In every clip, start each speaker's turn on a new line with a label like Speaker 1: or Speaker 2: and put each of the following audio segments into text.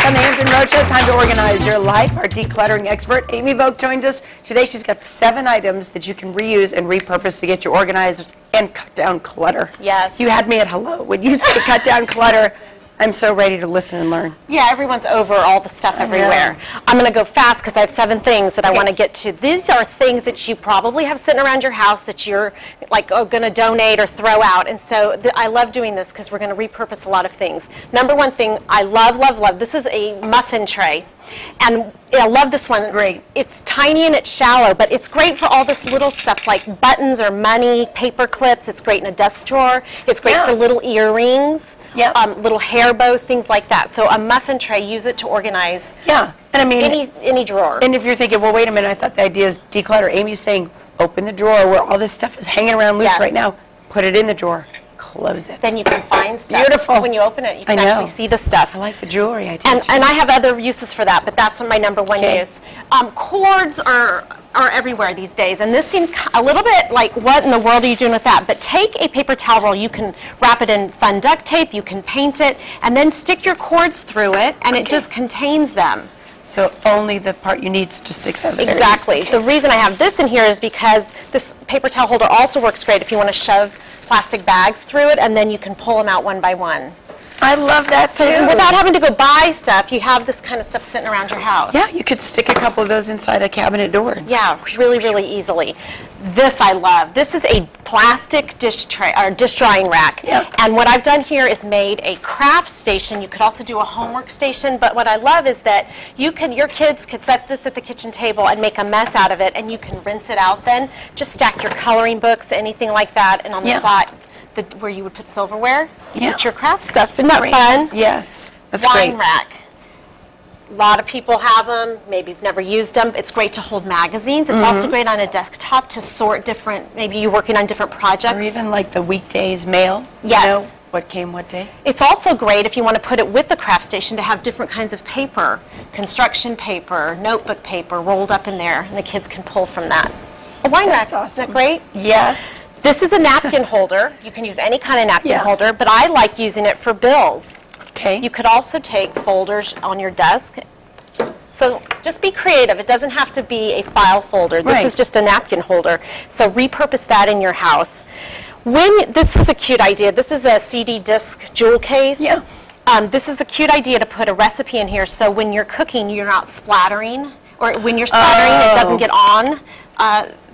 Speaker 1: on the Hampton Roadshow. Time to organize your life. Our decluttering expert, Amy Vogt, joins us. Today she's got 7 items that you can reuse and repurpose to get you organized and cut down clutter.
Speaker 2: Yes.
Speaker 1: You had me at hello. When you say cut down clutter, I'm so ready to listen and learn.
Speaker 2: Yeah, everyone's over all the stuff everywhere. I'm going to go fast because I have 7 things that I want to get to. These are things that you probably have sitting around your house that you're like going to donate or throw out. And so I love doing this because we're going to repurpose a lot of things. Number 1 thing I love, love, love. This is a muffin tray. And I love this one.
Speaker 1: It's great.
Speaker 2: It's tiny and it's shallow, but it's great for all this little stuff like buttons or money, paper clips. It's great in a desk drawer. It's great for little earrings.
Speaker 1: Yep.
Speaker 2: Little hair bows, things like that. So a muffin tray, use it to organize
Speaker 1: and I mean,
Speaker 2: any drawer.
Speaker 1: And if you're thinking, well, wait a minute, I thought the idea is declutter. Amy's saying, open the drawer where all this stuff is hanging around loose right now. Put it in the drawer. Close it.
Speaker 2: Then you can find stuff.
Speaker 1: Beautiful.
Speaker 2: When you open it, you can actually see the stuff.
Speaker 1: I like the jewelry. I do
Speaker 2: and
Speaker 1: too.
Speaker 2: I have other uses for that, but that's my number 1 use. Cords are everywhere these days, and this seems a little bit like, what in the world are you doing with that? But take a paper towel roll, you can wrap it in fun duct tape, you can paint it, and then stick your cords through it, and it just contains them.
Speaker 1: So only the part you need just sticks out of it.
Speaker 2: Exactly. The reason I have this in here is because this paper towel holder also works great if you want to shove plastic bags through it, and then you can pull them out one by one.
Speaker 1: I love that too.
Speaker 2: So without having to go buy stuff, you have this kind of stuff sitting around your house.
Speaker 1: Yeah, you could stick a couple of those inside a cabinet door.
Speaker 2: Yeah, really, really easily. This I love. This is a plastic dish tray or dish drying rack.
Speaker 1: Yeah.
Speaker 2: And what I've done here is made a craft station. You could also do a homework station, but what I love is that your kids could set this at the kitchen table and make a mess out of it, and you can rinse it out then. Just stack your coloring books, anything like that, and on the side, where you would put silverware, you put your craft stuff. Isn't that fun?
Speaker 1: Yes, that's
Speaker 2: Wine
Speaker 1: great.
Speaker 2: rack. A lot of people have them. Maybe you've never used them. It's great to hold magazines. It's also great on a desktop to sort different, maybe you're working on different projects.
Speaker 1: Or even like the weekdays mail.
Speaker 2: Yes.
Speaker 1: You know, what came what day.
Speaker 2: It's also great if you want to put it with the craft station to have different kinds of paper, construction paper, notebook paper rolled up in there, and the kids can pull from that. A wine rack.
Speaker 1: Awesome.
Speaker 2: Isn't that great?
Speaker 1: Yes.
Speaker 2: This is a napkin holder. You can use any kind of napkin holder, but I like using it for bills.
Speaker 1: Okay.
Speaker 2: You could also take folders on your desk. So just be creative. It doesn't have to be a file folder. This is just a napkin holder. So repurpose that in your house. This is a cute idea. This is a CD disc jewel case.
Speaker 1: Yeah.
Speaker 2: This is a cute idea to put a recipe in here so when you're cooking, you're not splattering. Or when you're splattering, it doesn't get on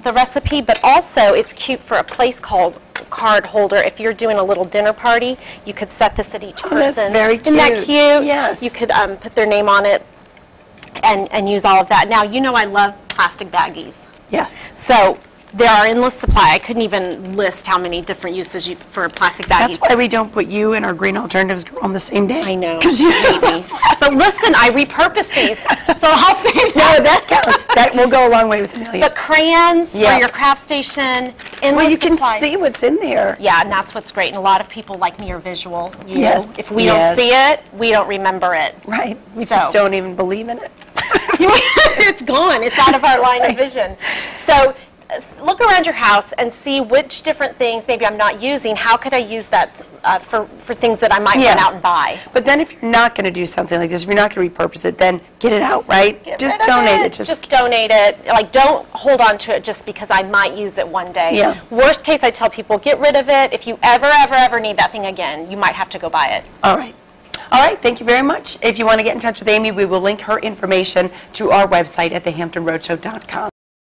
Speaker 2: the recipe. But also, it's cute for a place called card holder. If you're doing a little dinner party, you could set this at each person.
Speaker 1: That's very cute.
Speaker 2: Isn't that cute?
Speaker 1: Yes.
Speaker 2: You could put their name on it and use all of that. Now, you know I love plastic baggies.
Speaker 1: Yes.
Speaker 2: So there are endless supply. I couldn't even list how many different uses for plastic baggies.
Speaker 1: That's why we don't put you and our Green Alternatives girl on the same day.
Speaker 2: I know.
Speaker 1: Because you
Speaker 2: hate me. So listen, I repurpose these. So I'll say
Speaker 1: No, that counts. That will go a long way with Amelia.
Speaker 2: But crayons for your craft station, endless
Speaker 1: Well, you can
Speaker 2: supplies.
Speaker 1: see what's in there.
Speaker 2: Yeah, and that's what's great. And a lot of people like me are visual.
Speaker 1: Yes.
Speaker 2: If we don't see it, we don't remember it.
Speaker 1: Right. We just don't even believe in it.
Speaker 2: It's gone. It's out of our line of vision. So look around your house and see which different things maybe I'm not using. How could I use that for things that I might run out and buy?
Speaker 1: But then if you're not going to do something like this, if you're not going to repurpose it, then get it out, right? Just donate it.
Speaker 2: Just donate it. Like, don't hold on to it just because I might use it one day.
Speaker 1: Yeah.
Speaker 2: Worst case, I tell people, get rid of it. If you ever need that thing again, you might have to go buy it.
Speaker 1: All right. All right, thank you very much. If you want to get in touch with Amy, we will link her information to our website at thehamptonroadshow.com.